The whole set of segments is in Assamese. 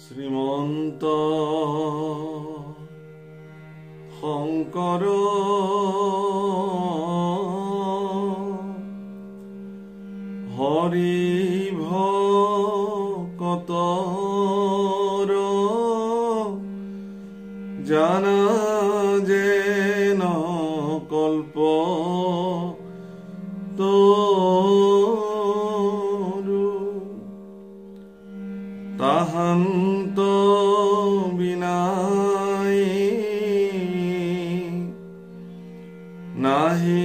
শ্ৰীমন্ত শংকৰ হৰি ভকতৰ জানা যেন কল্প তাহান্ত বিনাই নাহি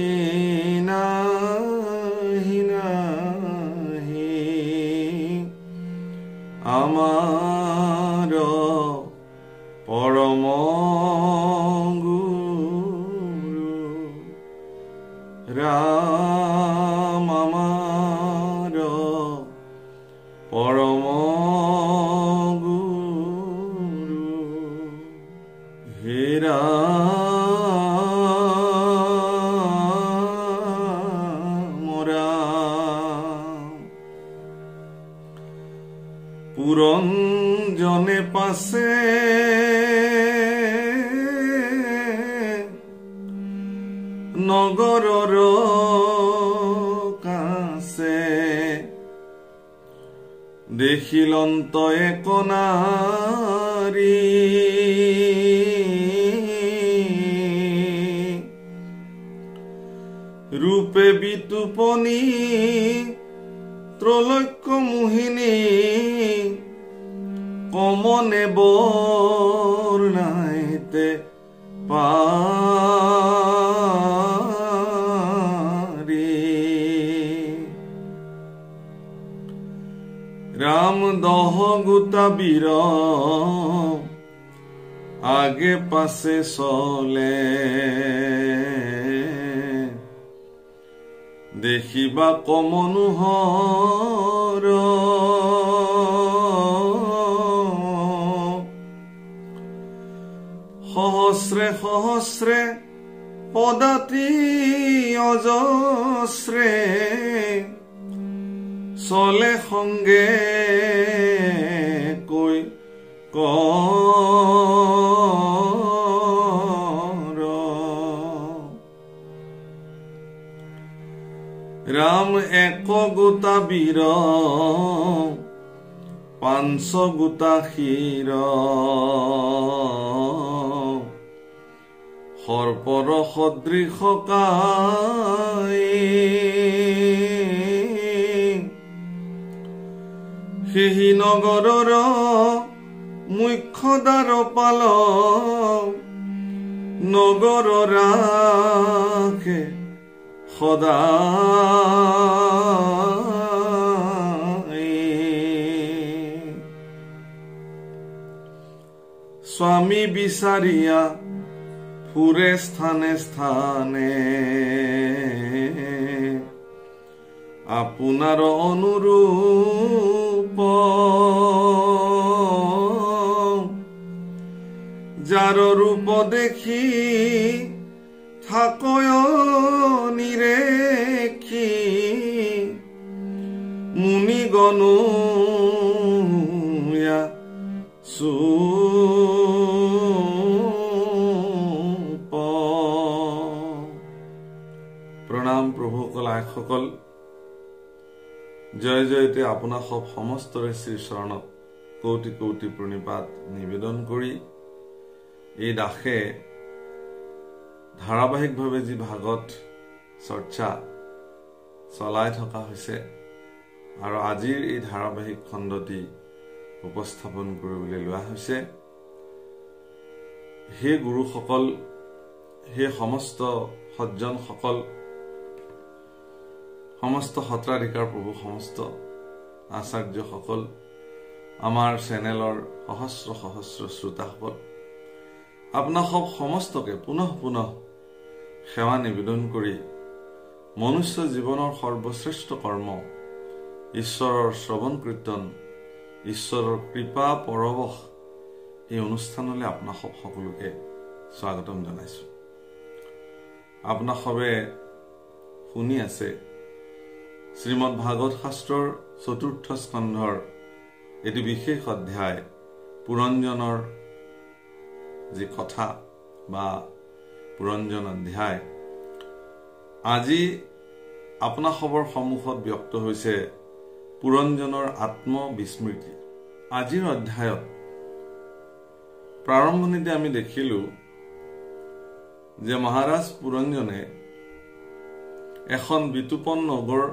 নাহি নাহি আমাৰ পৰম গুৰু ৰাম আমাৰ পৰম গুৰু হে ৰাম পুৰঞ্জনে পাছে নগৰৰ কাছে দেখিলন্ত এক নাৰী ৰূপে বিতুপনী ত্ৰৈলোক্য মোহিনী কমনে বৰ্ণাইতে পাৰি ৰাম দহ গোটা বীৰ আগে পাছে চলে দেখিবা কমনোহৰ সহস্ৰে সহস্ৰে পদাতি অজস্ৰে চলে সংগে কৈ ৰাম এক গোটা বীৰ পাঞ্চ গোটা ক্ষীৰ সৰ্পৰ সদৃশ কায় সেহি নগৰৰ মুখ্য দ্বাৰপাল নগৰ ৰাখে সদায় স্বামী বিচাৰিয়া ফুৰে স্থানে স্থানে আপোনাৰ অনুৰূপ যাৰ ৰূপ দেখি থাকয় নিৰেখি মুনিগণো প্ৰণাম প্ৰভু কলাসকল জয় জয়তে আপোনাক সমস্তৰে শ্ৰী চৰণত কোটি কোটি প্ৰণিপাত নিবেদন কৰি এই দাসে ধাৰাবাহিকভাৱে যি ভাগৱত চৰ্চা চলাই থকা হৈছে আৰু আজিৰ এই ধাৰাবাহিক খণ্ডটি উপস্থাপন কৰিবলৈ লোৱা হৈছে হে গুৰুসকল হে সমস্ত সজ্জনসকল সমস্ত সত্ৰাধিকাৰ প্ৰভু সমস্ত আচাৰ্যসকল আমাৰ চেনেলৰ সহস্ৰ সহস্ৰ শ্ৰোতাসকল আপোনাক সমস্তকে পুনঃ পুনঃ সেৱা নিবেদন কৰি মনুষ্য জীৱনৰ সৰ্বশ্ৰেষ্ঠ কৰ্ম ঈশ্বৰৰ শ্ৰৱণ কীৰ্তন ঈশ্বৰৰ কৃপা পৰৱশ এই অনুষ্ঠানলৈ আপোনাক সকলোকে স্বাগতম জনাইছো। আপোনাক সবে শুনি আছে শ্ৰীমদ ভাগৱত শাস্ত্ৰৰ চতুৰ্থ স্কন্ধৰ এটি বিশেষ অধ্যায় পুৰঞ্জনৰ যি কথা বা পুৰঞ্জন অধ্যায় আজি আপোনাৰ খবৰ সন্মুখত ব্যক্ত হৈছে পুৰঞ্জনৰ আত্মবিস্মৃতি। আজিৰ অধ্যায়ত প্ৰাৰম্ভণিতে আমি দেখিলো যে মহাৰাজ পুৰঞ্জনে এখন বিতুপন নগৰ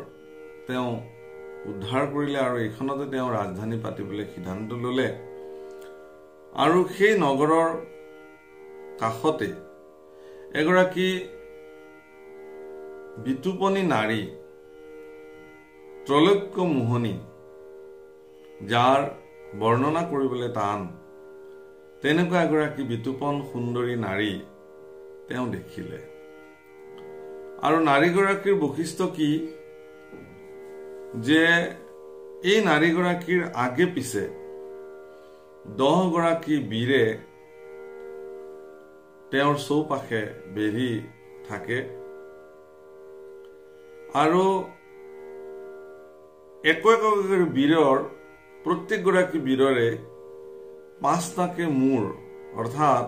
তেওঁ উদ্ধাৰ কৰিলে আৰু এইখনতে তেওঁ ৰাজধানী পাতিবলৈ সিদ্ধান্ত ললে। আৰু সেই নগৰৰ কাষতে এগৰাকী বিতুপনী নাৰী ত্ৰৈলোক্য মোহনী, যাৰ বৰ্ণনা কৰিবলৈ টান, তেনেকুৱা এগৰাকী বিতুপন সুন্দৰী নাৰী তেওঁ দেখিলে। আৰু নাৰীগৰাকীৰ বৈশিষ্ট্য কি যে এই নাৰীগৰাকীৰ আগে পিছে 10 গৰাকী বীৰে তেওঁৰ চৌপাশে বেৰি থাকে আৰু একোগৰাকী বীৰৰ প্ৰত্যেকগৰাকী বীৰৰে 5টাকে মূৰ, অৰ্থাৎ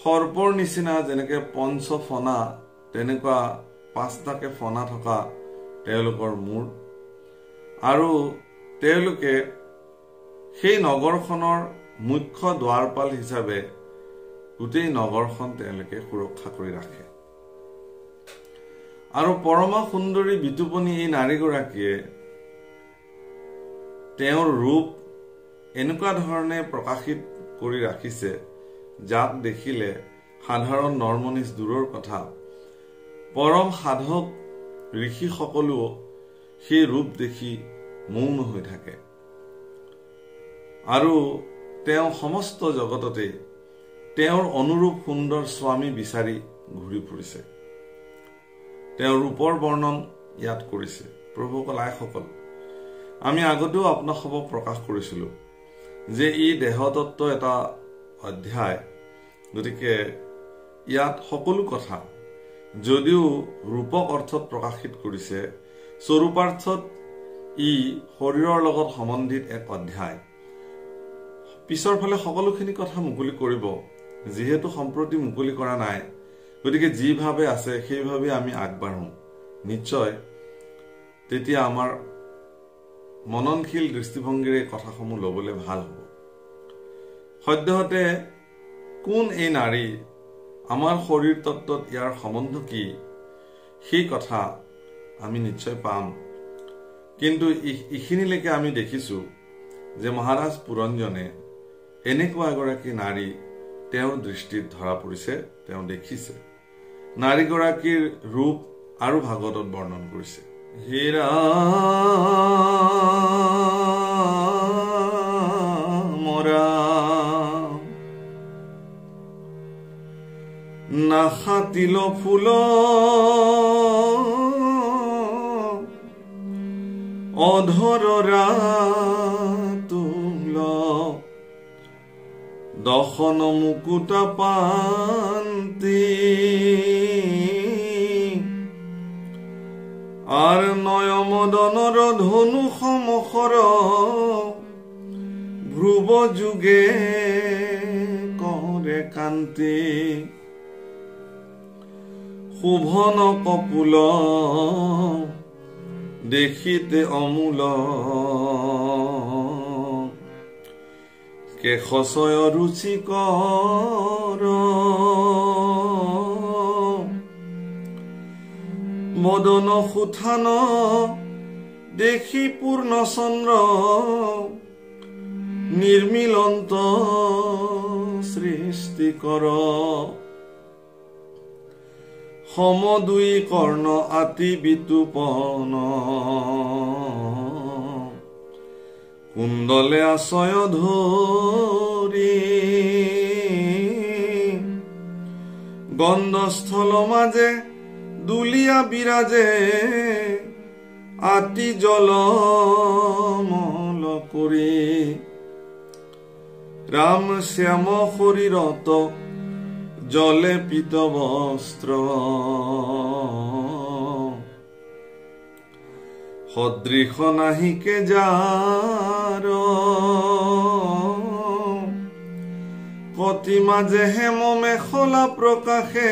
সৰ্পৰ নিচিনা যেনেকে পঞ্চফনা তেনেকুৱা 5টাকে ফনা থকা তেওঁলোকৰ মূৰ। আৰু তেওঁলোকে সেই নগৰখনৰ মুখ্য দ্বাৰপাল হিচাপে গোটেই নগৰখন তেওঁলোকে সুৰক্ষা কৰি ৰাখে। আৰু পৰমা সুন্দৰী বিতুপনী এই নাৰীগৰাকীয়ে তেওঁৰ ৰূপ এনেকুৱা ধৰণে প্ৰকাশিত কৰি ৰাখিছে যাক দেখিলে সাধাৰণ নৰমনিচ দূৰৰ কথা, পৰম সাধক ঋষি সকলো সেই ৰূপ দেখি মৌন হৈ থাকে। আৰু তেওঁ সমস্ত জগততে তেওঁৰ অনুৰূপ সুন্দৰ স্বামী বিচাৰি ঘূৰি ফুৰিছে। তেওঁৰ ৰূপৰ বৰ্ণন ইয়াত কৰিছে। প্ৰভুসকল, আইসকল, আমি আগতেও আপোনাক প্ৰকাশ কৰিছিলো যে ই দেহতত্ব এটা অধ্যায়, গতিকে ইয়াত সকলো কথা যদিও ৰূপক অৰ্থত প্ৰকাশিত কৰিছে, স্বৰূপাৰ্থত ই শৰীৰৰ লগত সম্বন্ধিত এক অধ্যায়। পিছৰ ফালে সকলোখিনি কথা মুকলি কৰিব, যিহেতু সম্প্ৰতি মুকলি কৰা নাই, গতিকে যিভাৱে আছে সেইভাৱে আমি আগবাঢ়ো। নিশ্চয় তেতিয়া আমাৰ মননশীল দৃষ্টিভংগীৰে কথাসমূহ ল'বলৈ ভাল হ'ব। সদ্যহতে কোন এই নাৰী, আমাৰ শৰীৰ তত্ত্বত ইয়াৰ সম্বন্ধ কি, সেই কথা আমি নিশ্চয় পাম। কিন্তু এইখিনিলৈকে আমি দেখিছো যে মহাৰাজ পুৰঞ্জনে এনেকুৱা এগৰাকী নাৰী তেওঁৰ দৃষ্টিত ধৰা পৰিছে, তেওঁ দেখিছে। নাৰীগৰাকীৰ ৰূপ আৰু ভাগৱতত বৰ্ণন কৰিছে। হীৰা মৰা নাখাতিল ফুল অধৰৰা তুল দশন মুকুটা পান্তি আৰ নয়মদনৰ ধনু সমখৰ ভ্ৰুৱ যুগে কৰে কান্তি শোভন কপুল দেখিতে অমূল কেশচয় ৰুচিকৰ মদন সুথান দেখি পূৰ্ণচন্দ্ৰ নিৰ্মিলন্ত সৃষ্টি কৰ সম দুই কৰ্ণ আতি বিতুপন কুণ্ডলে আশ্ৰয় ধৰি গন্ধস্থল মাজে দুলিয়া বিৰাজে আতি জলমল কৰি ৰাম শ্যাম শৰীৰত জলে পিত বস্ত্ৰ সদৃশ নাহিকে যাৰ কতি মাজে হেম মেখলা প্ৰকাশে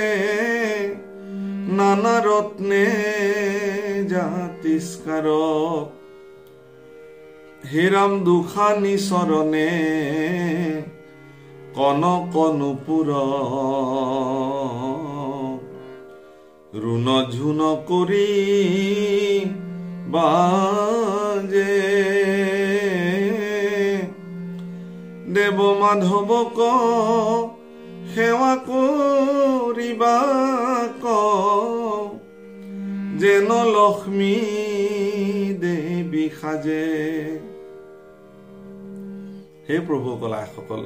নানা ৰত্নে জাতিস্কাৰক হেৰাম দুখানি চৰণে কনক নুপুৰ ৰুণ ঝুন কৰি বাজে দেৱ মাধৱক সেৱা কৰিবা যেন লক্ষ্মী দেৱী সাজে। হে প্ৰভু কলাসকল,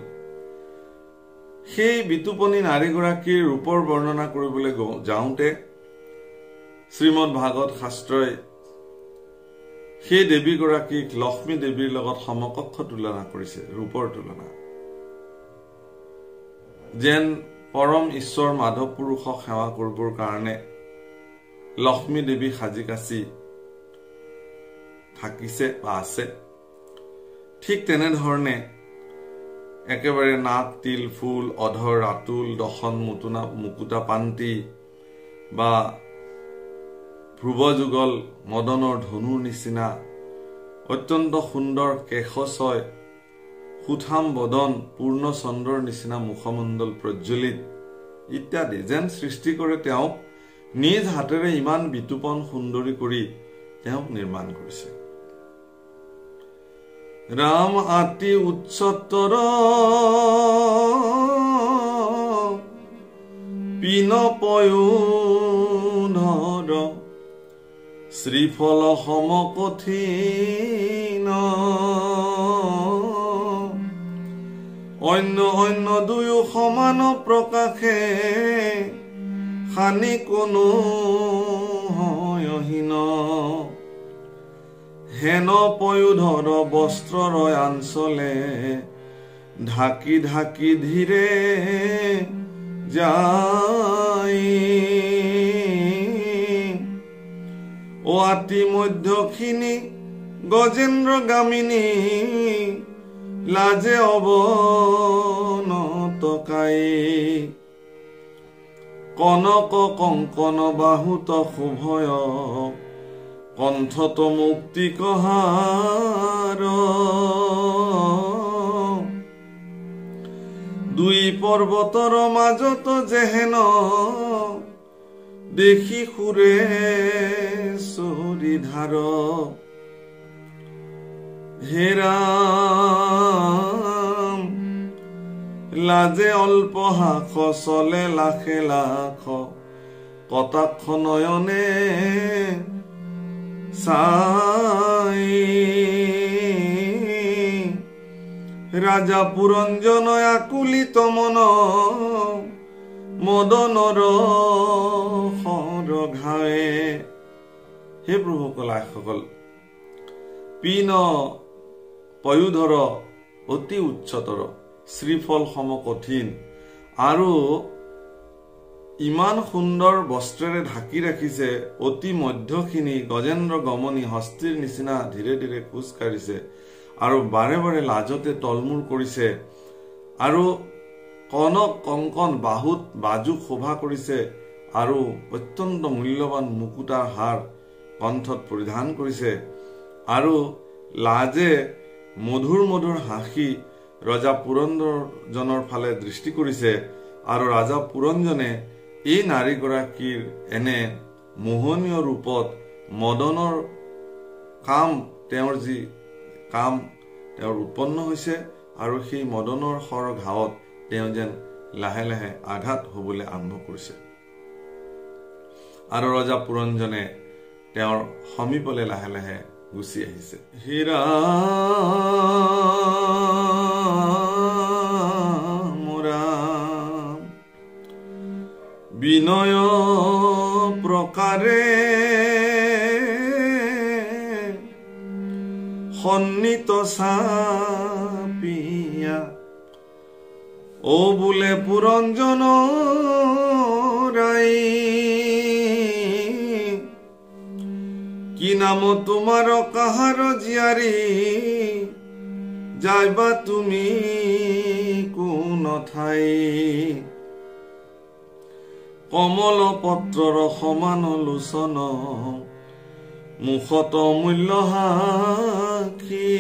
সেই বিতুপনী নাৰীগৰাকীৰ ৰূপৰ বৰ্ণনা কৰিবলৈ যাওঁতে শ্ৰীমদ ভাগৱত শাস্ত্ৰই সেই দেৱীগৰাকীক লক্ষ্মী দেৱীৰ লগত সমকক্ষ তুলনা কৰিছে, ৰূপৰ তুলনা। যেন পৰম ঈশ্বৰ মাধৱ পুৰুষক সেৱা কৰিবৰ কাৰণে লক্ষ্মী দেৱী সাজি কাচি থাকিছে বা আছে, ঠিক তেনেধৰণে একেবাৰে নাক তিল ফুল অধৰ ৰাতুল দশন মুকুতা পান্তি বা ভ্ৰুৱযুগল মদনৰ ধনুৰ নিচিনা অত্যন্ত সুন্দৰ কেশছয় সুঠাম বদন পূৰ্ণ চন্দ্ৰৰ নিচিনা মুখমণ্ডল প্ৰজ্বলিত ইত্যাদি যেন সৃষ্টি কৰে তেওঁক নিজ হাতেৰে ইমান বিতুপন সুন্দৰী কৰি তেওঁক নিৰ্মাণ কৰিছে। ৰাম আতি উচ্চতৰ পিন পয়োধৰ শ্ৰীফল সম কঠিন অন্য অন্য দুয়ো সমান প্ৰকাশে খানি কোনো হয়হীন হেন পয়োধৰ বস্ত্ৰৰ আঞ্চলে ঢাকি ঢাকি ধীৰে যাই ও আতি মধ্যখিনি গজেন্দ্ৰ গামিনী লাজে অৱনতকাই কনক কংকন বাহুত শুভয় কণ্ঠত মুক্তি কহাৰ দুই পৰ্বতৰ মাজত যেহেন দেখি সুৰে চৰিধাৰ হেৰাম লাজে অল্প হাস চলে লাখে লাখ কটাক্ষ নয়নে চাই ৰাজা পুৰঞ্জন আকুলিত মন মদনৰ সৰঘাৱে। হে প্ৰভু কলাসকল, পিন পয়োধৰ অতি উচ্চতৰ শ্ৰীফল সম কঠিন আৰু ইমান সুন্দৰ বস্ত্ৰেৰে ঢাকি ৰাখিছে অতি মধ্যখিনি গজেন্দ্ৰ গমনী হস্তীৰ নিচিনা ধীৰে ধীৰে খোজ কাঢ়িছে আৰু বাৰে বাৰে লাজতে তলমূৰ কৰিছে আৰু কনক কংকন বাহুত বাজু শোভা কৰিছে আৰু অত্যন্ত মূল্যৱান মুকুতাৰ হাৰ কণ্ঠত পৰিধান কৰিছে আৰু লাজে মধুৰ মধুৰ হাঁহি ৰজা পুৰঞ্জনৰ ফালে দৃষ্টি কৰিছে আৰু ৰাজা পুৰঞ্জনে এই নাৰীগৰাকীৰ এনে মোহনীয় ৰূপত মদনৰ কাম তেওঁৰ যি কাম তেওঁৰ উৎপন্ন হৈছে আৰু সেই মদনৰ সৰ ঘাৱত তেওঁ যেন লাহে লাহে আঘাত হ'বলৈ আৰম্ভ কৰিছে আৰু ৰজা পুৰঞ্জনে তেওঁৰ সমীপলৈ লাহে লাহে গুচি আহিছে। হীৰা বিনয় প্ৰকাৰে সন্নিত চাপিয়া ও বোলে পুৰঞ্জন ৰাই কি নাম তোমাৰ কাহাৰ জীয়াৰী যাইবা তুমি কোন ঠাই কমল পত্ৰৰ সমান লোচন মুখত মূল্য সাক্ষী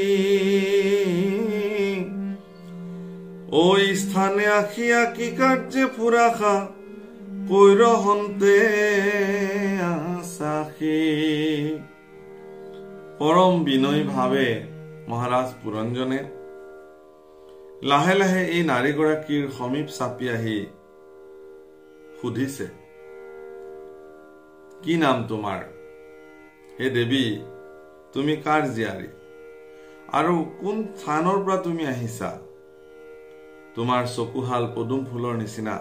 ঐ স্থানে আখিয়া কি কাৰ্যে ফুৰাখা কৈৰ হন্তে আছাখী। পৰম বিনয় ভাৱে মহাৰাজ পুৰঞ্জনে লাহে লাহে এই নাৰীগৰাকীৰ সমীপ চাপি আহি সুধিছে, কি নাম তোমাৰ? হে দেৱী, তুমি কাৰ জীয়াৰী আৰু কোন স্থানৰ পৰা তুমি আহিছা? তোমাৰ চকুহাল পদুম ফুলৰ নিচিনা,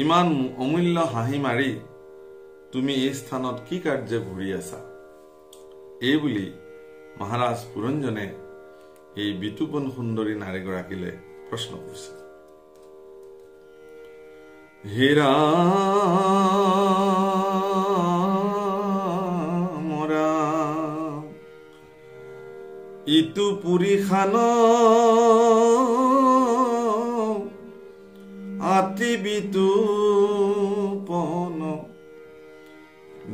ইমান অমূল্য হাঁহি মাৰি তুমি এই স্থানত কি কাৰ্যে ঘূৰি আছা? এই বুলি মহাৰাজ পুৰঞ্জনে এই বিতুপন সুন্দৰী নাৰীগৰাকীলৈ প্ৰশ্ন কৰিছে। হেৰা মৰা ইটো পুৰী খান আতি বিতুপন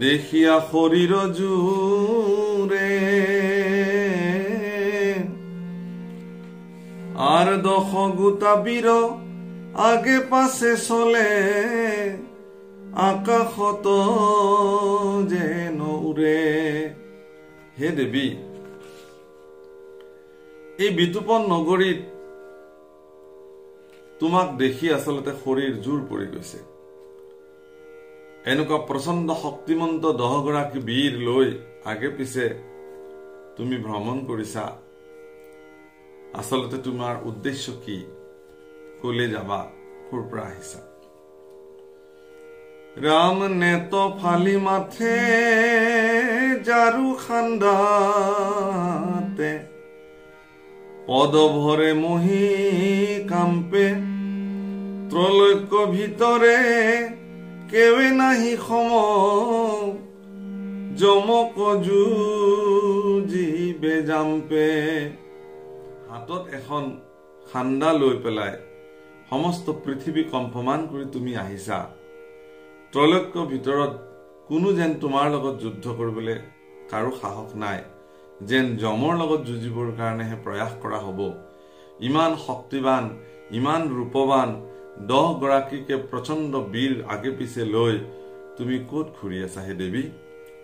দেখিয়া শৰীৰ জোৰে আৰ দশ গোটা বীৰ আগে পাছে চলে আকাশত যেন উৰে। হে দেৱী, এই বিতুপন নগৰীত তোমাক দেখি আচলতে শৰীৰ জোৰ পৰি গৈছে। এনেকুৱা প্ৰচণ্ড শক্তিমন্ত 10 গৰাকী বীৰ লৈ আগে পিছে তুমি ভ্ৰমণ কৰিছা। আচলতে তোমাৰ উদ্দেশ্য কি? কলে যাবা? ক'ৰ পৰা আহিছা? ৰাম নেত ফালি মাথে জাৰু খান্দাতে পদ ভৰে মহি কাম্পে ত্ৰৈলোক্য ভিতৰে কেৱে নাহি সম জমক যুজিবে জাম্পে। হাতত এখন খান্দা লৈ পেলাই সমস্ত পৃথিৱী কম্পমান কৰি তুমি আহিছা। ত্ৰৈলোক্য ভিতৰত কোনো যেন তোমাৰ লগত যুদ্ধ কৰিবলৈ কাৰো সাহস নাই, যেন যমৰ লগত যুঁজিবৰ কাৰণেহে প্ৰয়াস কৰা হ'ব। ইমান শক্তিবান, ইমান ৰূপৱান 10 গৰাকীকে প্ৰচণ্ড বীৰ আগে পিছে লৈ তুমি ক'ত ঘূৰি আছা হে দেৱী?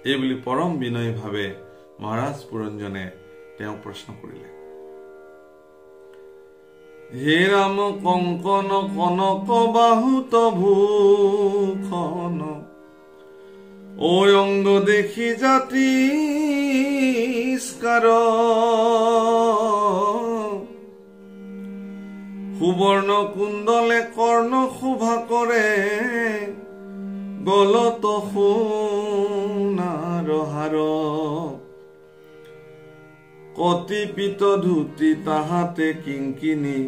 এই বুলি পৰম বিনয়ী ভাৱে মহাৰাজ পুৰঞ্জনে তেওঁ প্ৰশ্ন কৰিলে। হে ৰাম কংকন কনক বাহুত ভূষণ ঐ অংগ দেখি জাতি স্কাৰ সুবৰ্ণ কুণ্ডলে কৰ্ণ শোভা কৰে গলত সোণাৰ হাৰ কতিপিত ধুতি তাহাতে কিংকিনি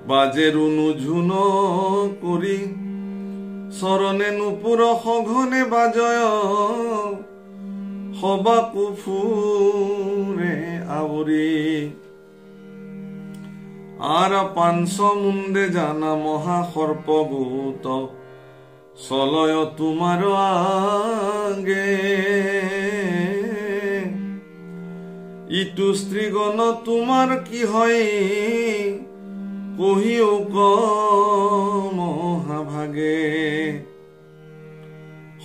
বাজে ৰুণু ঝুন কৰি চৰণে নুপুৰ সঘনে বাজয় সবা কুফুৰে আৱৰি আর পাঞ্চ মুণ্ডে জানা মহা সর্পভূত চলয় তোমার আগে ইটু স্ত্রীগণ তোমার কি হয় কহিও মহাভাগে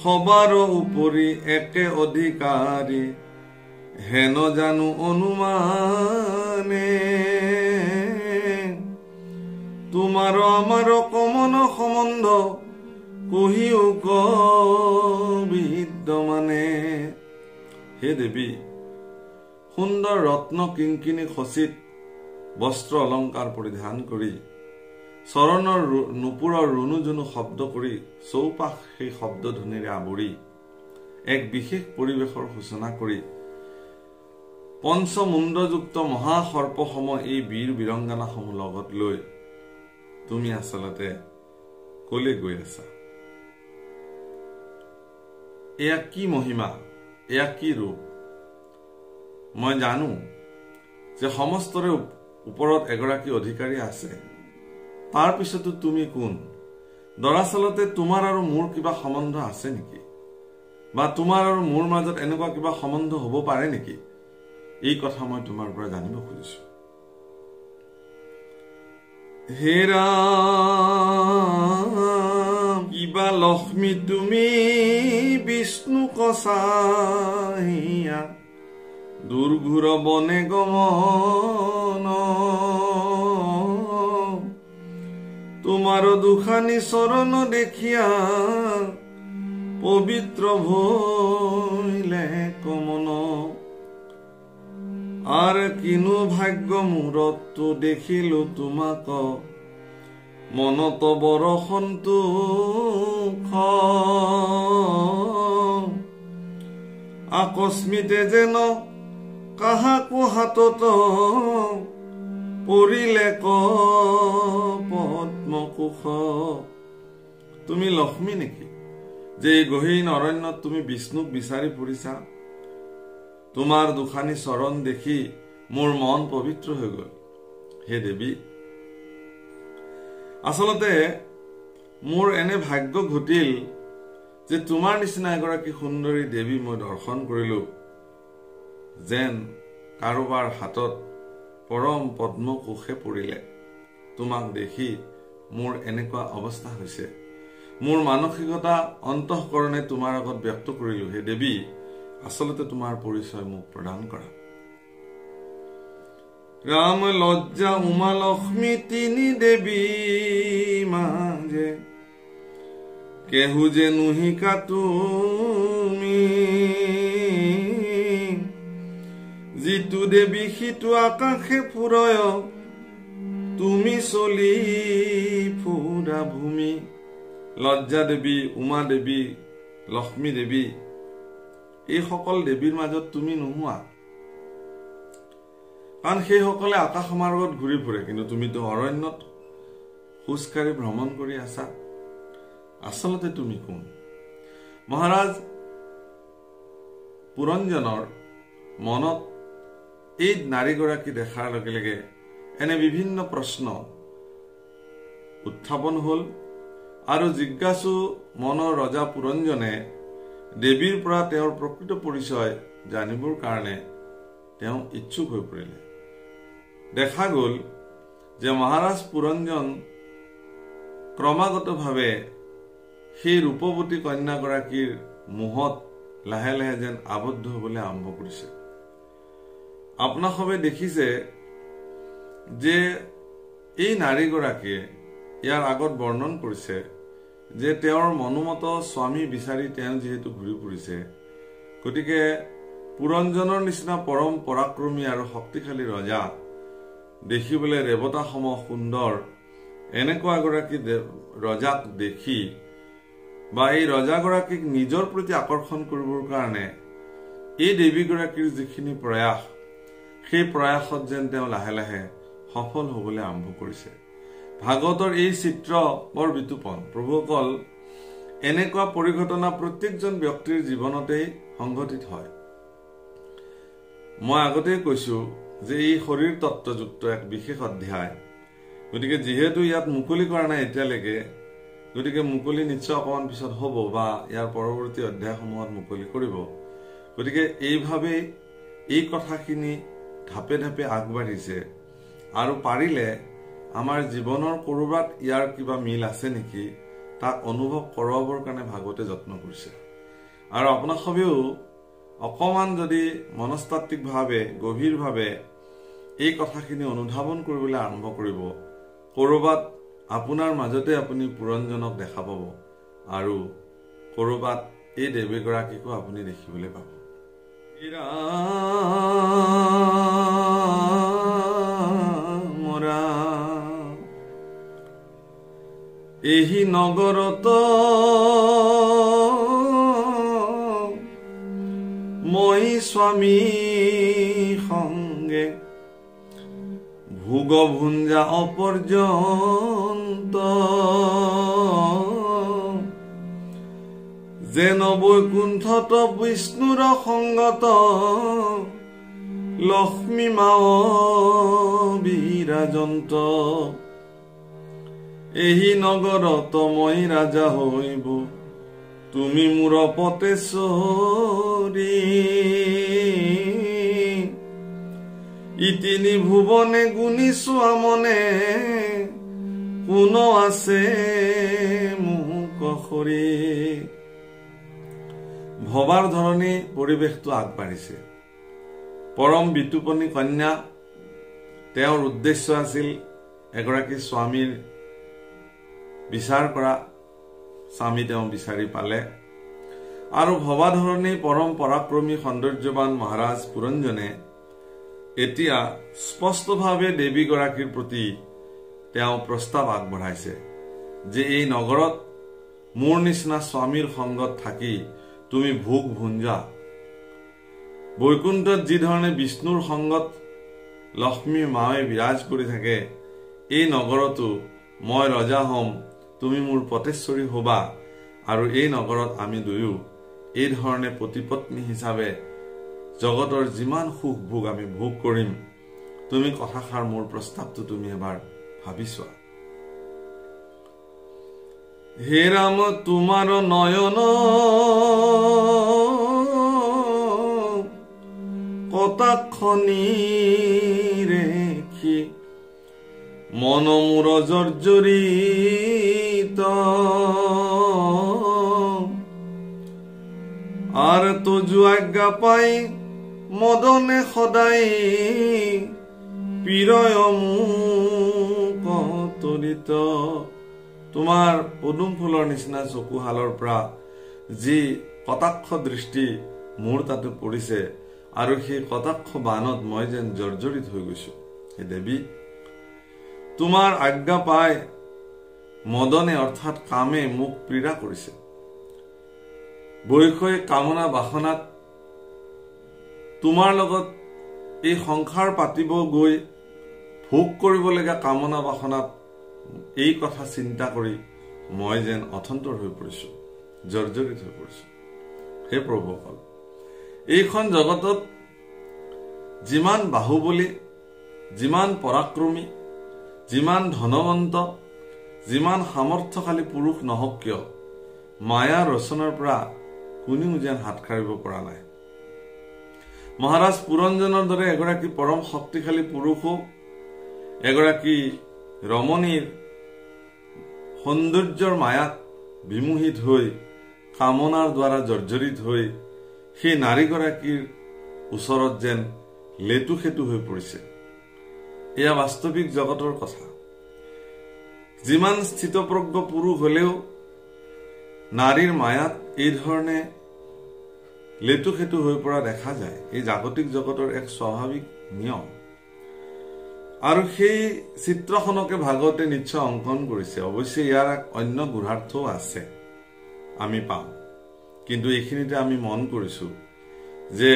সবার উপরি একে অধিকারী হেন জানো অনুমানে তোমার আমার কমন সম্বন্ধ কহিও বিদ্যমানে। হে দেৱী, সুন্দৰ ৰত্ন কিংকিনী খচিত বস্ত্ৰ অলংকাৰ পৰিধান কৰি চৰণৰ নুপুৰৰ ৰুণুজুনু শব্দ কৰি চৌপাশ সেই শব্দ ধ্বনিৰে আৱৰি এক বিশেষ পৰিৱেশৰ সূচনা কৰি পঞ্চমুণ্ডযুক্ত মহাসৰ্পসম এই বীৰ বীৰংগনাসমূহ লগত লৈ তুমি আচলতে কলে গৈ আছা? এয়া কি মহিমা, এয়া কি ৰূপ? মই জানো যে সমস্তৰে ওপৰত এগৰাকী অধিকাৰী আছে, তাৰ পিছতো তুমি কোন? দৰাচলতে তোমাৰ আৰু মোৰ কিবা সম্বন্ধ আছে নেকি? বা তোমাৰ আৰু মোৰ মাজত এনেকুৱা কিবা সম্বন্ধ হ'ব পাৰে নেকি? এই কথা মই তোমাৰ পৰা জানিব খুজিছো। হে ৰাম, কিবা লক্ষ্মী তুমি বিষ্ণু কছাহিয়া, দুৰ্ঘুৰ বনে গমন, তোমাৰ দুখানি চৰণ দেখিয়া পবিত্ৰ ভৈলে কমন। আৰ কিনো ভাগ্য মূৰতো দেখিলো তোমাক, মনত বৰ সন্তোষ। আকস্মিতে যেন কাহাকো হাতত পৰিলে ক পদ্মকোষ। তুমি লক্ষ্মী নেকি যে এই গহীন অৰণ্যত তুমি বিষ্ণুক বিচাৰি ফুৰিছা? তোমাৰ দুখানি চৰণ দেখি মোৰ মন পবিত্ৰ হৈ গল। হে দেৱী, আচলতে মোৰ এনে ভাগ্য ঘটিল যে তোমাৰ নিচিনা এগৰাকী সুন্দৰী দেৱী মই দৰ্শন কৰিলো, যেন কাৰোবাৰ হাতত পৰম পদ্মকোষে পৰিলে। তোমাক দেখি মোৰ এনেকুৱা অৱস্থা হৈছে। মোৰ মানসিকতা অন্তঃকৰণে তোমাৰ আগত ব্যক্ত কৰিলো। হে দেৱী, আচলতে তোমাৰ পৰিচয় মোক প্ৰদান কৰা। ৰাম লজ্জা উমা লক্ষ্মী তিনি দেৱী মাজে, কেহু যে নুহিকা তুমি। যিটো দেৱী সিটো আকাশে ফুৰয়, তুমি চলি ফুৰা ভূমি। লজ্জা দেৱী, উমা দেৱী, লক্ষ্মী দেৱী, এই সকল দেৱীৰ মাজত তুমি নোহোৱা। কাৰণ সেইসকলে আকাশ মাৰ্গত ঘূৰি ফুৰে, কিন্তু তুমিতো অৰণ্যত খোজকাঢ়ি ভ্ৰমণ কৰি আছা। আচলতে তুমি কোন? মহাৰাজ পুৰঞ্জনৰ মনত এই নাৰীগৰাকী দেখাৰ লগে লগে এনে বিভিন্ন প্ৰশ্ন উত্থাপন হল, আৰু জিজ্ঞাসু মনৰ ৰজা পুৰঞ্জনে দেৱীৰ পৰা তেওঁৰ প্ৰকৃত পৰিচয় জানিবৰ কাৰণে তেওঁ ইচ্ছুক হৈ পৰিলে। দেখা গল যে মহাৰাজ পুৰঞ্জন ক্ৰমাগতভাৱে সেই ৰূপৱতী কন্যাগৰাকীৰ মোহত লাহে লাহে যেন আবদ্ধ হবলৈ আৰম্ভ কৰিছে। আপোনাসবে দেখিছে যে এই নাৰীগৰাকীয়ে ইয়াৰ আগত বৰ্ণন কৰিছে যে তেওঁৰ মনোমত স্বামী বিচাৰি তেওঁ যিহেতু ঘূৰি ফুৰিছে, গতিকে পুৰঞ্জনৰ নিচিনা পৰম পৰাক্ৰমী আৰু শক্তিশালী ৰজা, দেখিবলৈ ৰেৱতা সম সুন্দৰ এনেকুৱা এগৰাকী ৰজাক দেখি বা এই ৰজাগৰাকীক নিজৰ প্ৰতি আকৰ্ষণ কৰিবৰ কাৰণে এই দেৱীগৰাকীৰ যিখিনি প্ৰয়াস, সেই প্ৰয়াসত যেন তেওঁ লাহে লাহে সফল হবলৈ আৰম্ভ কৰিছে। ভাগৱতৰ এই চিত্ৰ বৰ বিতোপন। প্ৰভুসকল, এনেকুৱা পৰিঘটনা প্ৰত্যেকজন ব্যক্তিৰ জীৱনতেই সংঘটিত হয়। মই আগতেই কৈছো যে এই শৰীৰ তত্ত্বযুক্ত এক বিশেষ অধ্যায়, গতিকে যিহেতু ইয়াত মুকলি কৰা নাই এতিয়ালৈকে, গতিকে মুকলি নিশ্চয় অকমান পিছত হ'ব বা ইয়াৰ পৰৱৰ্তী অধ্যায়সমূহত মুকলি কৰিব। গতিকে এইভাৱেই এই কথাখিনি ধাপে ধাপে আগবাঢ়িছে, আৰু পাৰিলে আমাৰ জীৱনৰ কৰবাত ইয়াৰ কিবা মিল আছে নেকি তাক অনুভৱ কৰাবৰ কাৰণে ভাগৱতে যত্ন কৰিছে। আৰু আপোনাসবেও অকমান যদি মনস্তাত্ত্বিকভাৱে গভীৰভাৱে এই কথাখিনি অনুধাৱন কৰিবলৈ আৰম্ভ কৰিব, কৰবাত আপোনাৰ মাজতে আপুনি পুৰঞ্জনক দেখা পাব, আৰু কৰবাত এই দেৱীগৰাকীকো আপুনি দেখিবলৈ পাব। এহি নগৰত মই স্বামী সংগে, ভোগ ভুঞ্জা অপৰ্যন্ত, যেন বৈকুণ্ঠত বিষ্ণুৰ সংগত, লক্ষ্মী মাও বিৰাজন্ত এই নগৰত মই ৰাজা হৈব তুমি মোৰ পতেশ্বৰী ইতিনি ভুৱনে গুণি চোৱা মনে কোন আছে মোক সৰি ভবাৰ ধৰণে পৰিৱেশটো আগবাঢ়িছে পৰম বিতুপনী কন্যা তেওঁৰ উদ্দেশ্য আছিল এগৰাকী স্বামীৰ বিচাৰ কৰা স্বামী তেওঁ বিচাৰি পালে আৰু ভবা ধৰণে পৰম পৰাক্ৰমী সৌন্দৰ্যৱান মহাৰাজ পুৰঞ্জনে এতিয়া স্পষ্টভাৱে দেৱী গৰাকীৰ প্ৰতি তেওঁ প্ৰস্তাৱ আগবঢ়াইছে যে এই নগৰত মোৰ নিচিনা স্বামীৰ সংগত থাকি তুমি ভোগ ভুঞ্জা বৈকুণ্ঠত যি ধৰণে বিষ্ণুৰ সংগত লক্ষ্মী মাৱে বিৰাজ কৰি থাকে এই নগৰতো মই ৰজা হম তুমি মোৰ পতেশ্বৰী হবা আৰু এই নগৰত আমি দুয়ো এই ধৰণে পতিপত্নী হিচাপে জগতৰ যিমান সুখ ভোগ আমি ভোগ কৰিম তুমি কথাষাৰ মোৰ প্ৰস্তাৱটো তুমি এবাৰ ভাবিছোৱা হে ৰাম তোমাৰ নয়ন কটাক্ষণী ৰেখি মন মোৰ জৰ্জৰিত আৰ তোজু আজ্ঞা পাই মদনে সদায় পিৰয় মোক তৰিত তোমাৰ পদুম ফুলৰ নিচিনা চকুহালৰ পৰা যি কটাক্ষ দৃষ্টি মোৰ তাতে পৰিছে আৰু সেই কটাক্ষ বানত মই যেন জৰ্জৰিত হৈ গৈছো হে দেৱী তোমাৰ আজ্ঞা পাই মদনে অৰ্থাৎ কামে মোক পীড়া কৰিছে বৈষয় কামনা বাসনাত তোমাৰ লগত এই সংসাৰ পাতিব গৈ ভোগ কৰিবলগা কামনা বাসনাত এই কথা চিন্তা কৰি মই যেন অথন্তৰ হৈ পৰিছো জৰ্জৰিত হৈ পৰিছো হে প্ৰভুসকল এইখন জগতত যিমান বাহুবলী যিমান পৰাক্ৰমী যিমান ধনৱন্ত যিমান সামৰ্থ্যশালী পুৰুষ নহওক কিয় মায়া ৰচনাৰ পৰা কোনেও যেন হাত সাৰিব পৰা নাই মহাৰাজ পুৰঞ্জনৰ দৰে এগৰাকী পৰম শক্তিশালী পুৰুষো এগৰাকী ৰমণীৰ সৌন্দৰ্যৰ মায়াত বিমোহিত হৈ কামনাৰ দ্বাৰা জৰ্জৰিত হৈ সেই নাৰীগৰাকীৰ ওচৰত যেন লেটু খেটু হৈ পৰিছে এয়া বাস্তৱিক জগতৰ কথা যিমান স্থিতপ্ৰজ্ঞ পুৰুষ হলেও নাৰীৰ মায়াত এই ধৰণে লেটু খেটু হৈ পৰা দেখা যায় এই জাগতিক জগতৰ এক স্বাভাৱিক নিয়ম আৰু সেই চিত্ৰখনকে ভাগৱতে নিশ্চয় অংকন কৰিছে অৱশ্যে ইয়াৰ অন্য গুণাৰ্থও আছে আমি পাম কিন্তু এইখিনিতে আমি মন কৰিছো যে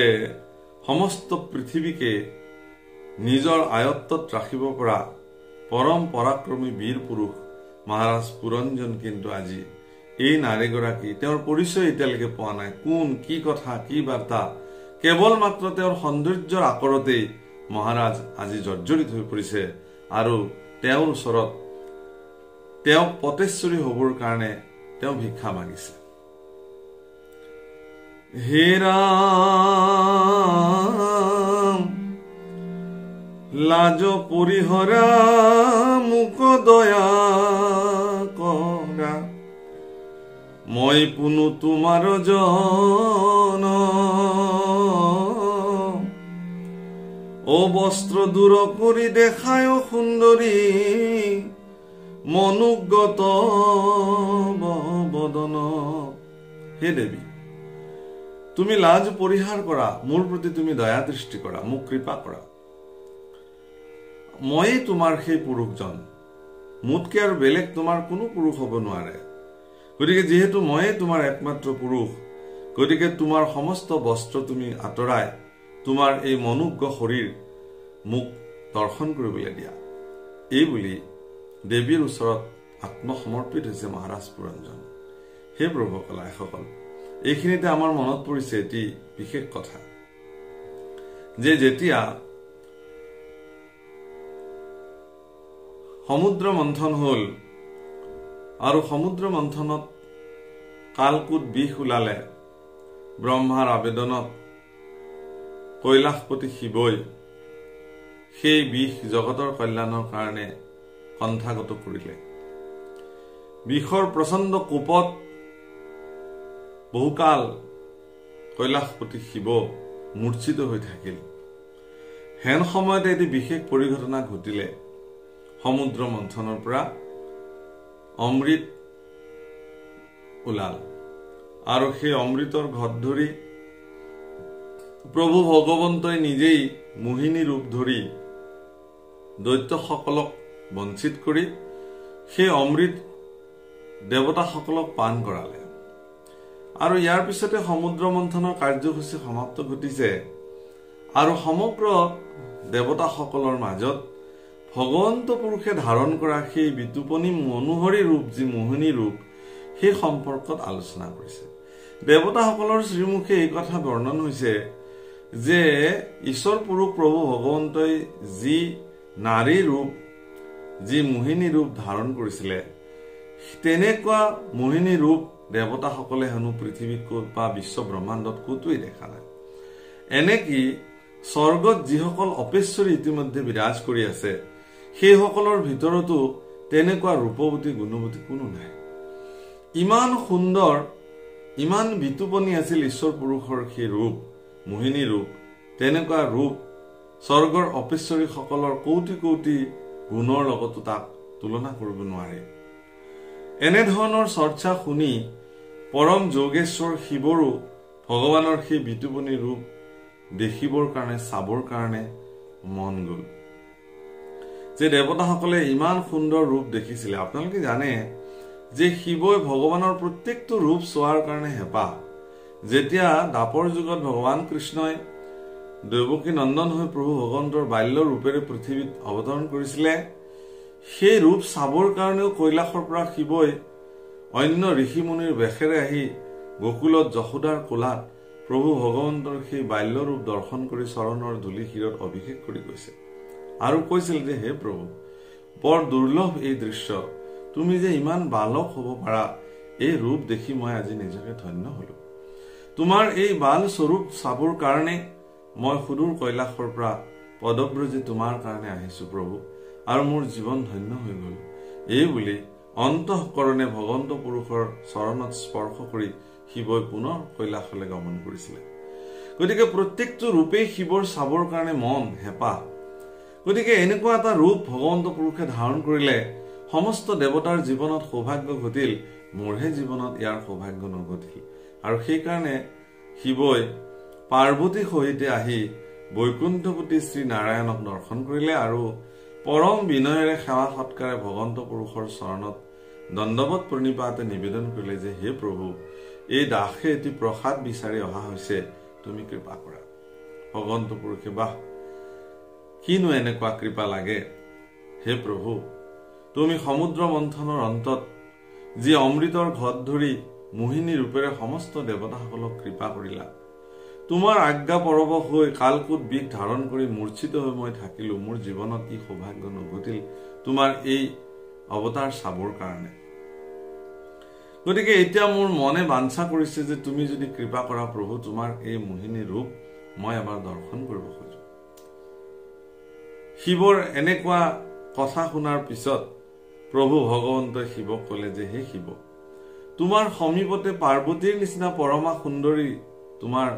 সমস্ত পৃথিৱীকে নিজৰ আয়ত্তত ৰাখিব পৰা পৰম পৰাক্ৰমী বীৰ পুৰুষ মহাৰাজ পুৰঞ্জন কিন্তু আজি এই নাৰীগৰাকী তেওঁৰ পৰিচয় এতিয়ালৈকে পোৱা নাই কোন কি কথা কি বাৰ্তা কেৱল মাত্ৰ তেওঁৰ সৌন্দৰ্যৰ আকৰতেই মহাৰাজ আজি জৰ্জৰিত হৈ পৰিছে আৰু তেওঁৰ ওচৰত তেওঁ পতেশ্বৰী হ'বৰ কাৰণে তেওঁ ভিক্ষা মাগিছে হে ৰাম লাজ পৰিহৰা মুখ দয়া কৰা মই পুনু তোমাৰ জন ও বস্ত্ৰ দূৰ কৰি দেখায় সুন্দৰী মনুগত বদন হে দেৱী তুমি লাজ পৰিহাৰ কৰা মোৰ প্ৰতি তুমি দয়া দৃষ্টি কৰা মোক কৃপা কৰা মই তোমাৰ সেই পুৰুষজন মোতকে আৰু বেলেগ তোমাৰ কোনো পুৰুষ হ'ব নোৱাৰে গতিকে যেহেতু মই তোমাৰ একমাত্ৰ পুৰুষ গতিকে তোমাৰ সমস্ত বস্ত্ৰ তুমি আঁতৰাই তোমাৰ এই মনুজ্ঞ শৰীৰ মোক দৰ্শন কৰিবলৈ দিয়া এই বুলি দেৱীৰ ওচৰত আত্মসমৰ্পিত হৈছে মহাৰাজ পুৰঞ্জন হে প্ৰভুসকল আইসকল এইখিনিতে আমাৰ মনত পৰিছে এটি বিশেষ কথা যে যেতিয়া সমুদ্ৰ মন্থন হল আৰু সমুদ্ৰ মন্থনত কালকুট বিষ ওলালে, ব্ৰহ্মাৰ আবেদনত কৈলাশপতি শিৱই সেই বিষ জগতৰ কল্যাণৰ কাৰণে কণ্ঠাগত কৰিলে। বিষৰ প্ৰচণ্ড কোপত বহুকাল কৈলাশপতি শিৱ মূৰ্ছিত হৈ থাকিল। হেন সময়তে এটি বিশেষ পৰিঘটনা ঘটিলে। সমুদ্ৰ মন্থনৰ পৰা অমৃত ওলাল আৰু সেই অমৃতৰ ঘট ধৰি প্ৰভু ভগৱন্তই নিজেই মোহিনী ৰূপ ধৰি দৈত্যসকলক বঞ্চিত কৰি সেই অমৃত দেৱতাসকলক পান কৰালে। আৰু ইয়াৰ পিছতে সমুদ্ৰ মন্থনৰ কাৰ্যসূচী সমাপ্ত ঘটিছে আৰু সমগ্ৰ দেৱতাসকলৰ মাজত ভগৱন্ত পুৰুষে ধাৰণ কৰা সেই বিতুপনী মনোহৰী ৰূপ, যি মোহিনী ৰূপ, সেই সম্পৰ্কত আলোচনা কৰিছে। দেৱতাসকলৰ শ্ৰীমুখে এই কথা বৰ্ণন হৈছে যে ঈশ্বৰ পুৰুষ প্ৰভু ভগৱন্তই যি নাৰী ৰূপ, যি মোহিনী ৰূপ ধাৰণ কৰিছিলে, তেনেকুৱা মোহিনী ৰূপ দেৱতাসকলে হেনো পৃথিৱীত ক'ত বা বিশ্ব ব্ৰহ্মাণ্ডত ক'তোৱেই দেখা নাই। এনেকি স্বৰ্গত যিসকল অপেশ্বৰী ইতিমধ্যে বিৰাজ কৰি আছে, সেইসকলৰ ভিতৰতো তেনেকুৱা ৰূপৱতী গুণৱতী কোনো নাই। ইমান সুন্দৰ, ইমান বিতুপনী আছিল ঈশ্বৰ পুৰুষৰ সেই ৰূপ, মোহিনী ৰূপ। তেনেকুৱা ৰূপ স্বৰ্গৰ অপেশ্বৰীসকলৰ কৌটি কৌটি গুণৰ লগতো তাক তুলনা কৰিব নোৱাৰে। এনেধৰণৰ চৰ্চা শুনি পৰম যোগেশ্বৰ শিৱৰো ভগৱানৰ সেই বিতুপনী ৰূপ দেখিবৰ কাৰণে, চাবৰ কাৰণে মন গ'ল। যে দেৱতাসকলে ইমান সুন্দৰ ৰূপ দেখিছিলে। আপোনালোকে জানে যে শিৱই ভগৱানৰ প্ৰত্যেকটো ৰূপ চোৱাৰ কাৰণে হেঁপাহ। যেতিয়া দাপৰ যুগত ভগৱান কৃষ্ণই দেৱকী নন্দন হৈ প্ৰভু ভগৱন্তৰ বাল্য ৰূপেৰে পৃথিৱীত অৱতৰণ কৰিছিলে, সেই ৰূপ চাবৰ কাৰণেও কৈলাশৰ পৰা শিৱই অন্য ঋষিমুনিৰ বেশেৰে আহি গোকুলত যশোদাৰ কোলাত প্ৰভু ভগৱন্তৰ সেই বাল্য ৰূপ দৰ্শন কৰি চৰণৰ ধূলি শিৰত অভিষেক কৰি গৈছে আৰু কৈছিল যে হে প্ৰভু, বৰ দুৰ্লভ এই দৃশ্য, তুমি যে ইমান বালক হ'ব পাৰা, এই ৰূপ দেখি মই আজি নিজকে ধন্য হলো। তোমাৰ এই বাল স্বৰূপ চাবৰ কাৰণে মই সুদূৰ কৈলাশৰ পৰা পদব্ৰজে তোমাৰ কাৰণে আহিছো প্ৰভু, আৰু মোৰ জীৱন ধন্য হৈ গল। এই বুলি অন্তঃকৰণে ভগৱন্ত পুৰুষৰ চৰণত স্পৰ্শ কৰি শিৱই পুনৰ কৈলাশলৈ গমন কৰিছিলে। গতিকে প্ৰত্যেকটো ৰূপেই শিৱৰ চাবৰ কাৰণে মন, হেঁপাহ। গতিকে এনেকুৱা এটা ৰূপ ভগৱন্ত পুৰুষে ধাৰণ কৰিলে সমস্ত দেৱতাৰ জীৱনত সৌভাগ্য ঘটিল, মোৰহে জীৱনত ইয়াৰ সৌভাগ্য নঘটিল। আৰু সেইকাৰণে শিৱই পাৰ্বতীৰ সহিতে আহি বৈকুণ্ঠপতি শ্ৰী নাৰায়ণক দৰ্শন কৰিলে আৰু পৰম বিনয়েৰে সেৱা সৎকাৰে ভগৱন্ত পুৰুষৰ চৰণত দণ্ডৱত প্ৰণিপাতে নিবেদন কৰিলে যে হে প্ৰভু, এই দাসে এটি প্ৰসাদ বিচাৰি অহা হৈছে, তুমি কৃপা কৰা। ভগৱন্ত পুৰুষে বাহ, কিনো এনেকুৱা কৃপা লাগে। হে প্ৰভু, তুমি সমুদ্ৰ মন্থনৰ অন্তত যি অমৃতৰ ঘট ধৰি মোহিনী ৰূপেৰে সমস্ত দেৱতাসকলক কৃপা কৰিলা, তোমাৰ আজ্ঞা পৰৱশ হৈ কালকুট বিষ ধাৰণ কৰি মূৰ্ছিত হৈ মই থাকিলো, মোৰ জীৱনত ই সৌভাগ্য নঘটিল তোমাৰ এই অৱতাৰ চাবৰ কাৰণে। গতিকে এতিয়া মোৰ মনে বাঞ্ছা কৰিছে যে তুমি যদি কৃপা কৰা প্ৰভু, তোমাৰ এই মোহিনী ৰূপ মই এবাৰ দৰ্শন কৰিব খোজো। শিৱৰ এনেকুৱা কথা শুনাৰ পিছত প্ৰভু ভগৱন্তই শিৱক কলে যে হে শিৱ, তোমাৰ সমীপতে পাৰ্বতীৰ নিচিনা পৰমা সুন্দৰী তোমাৰ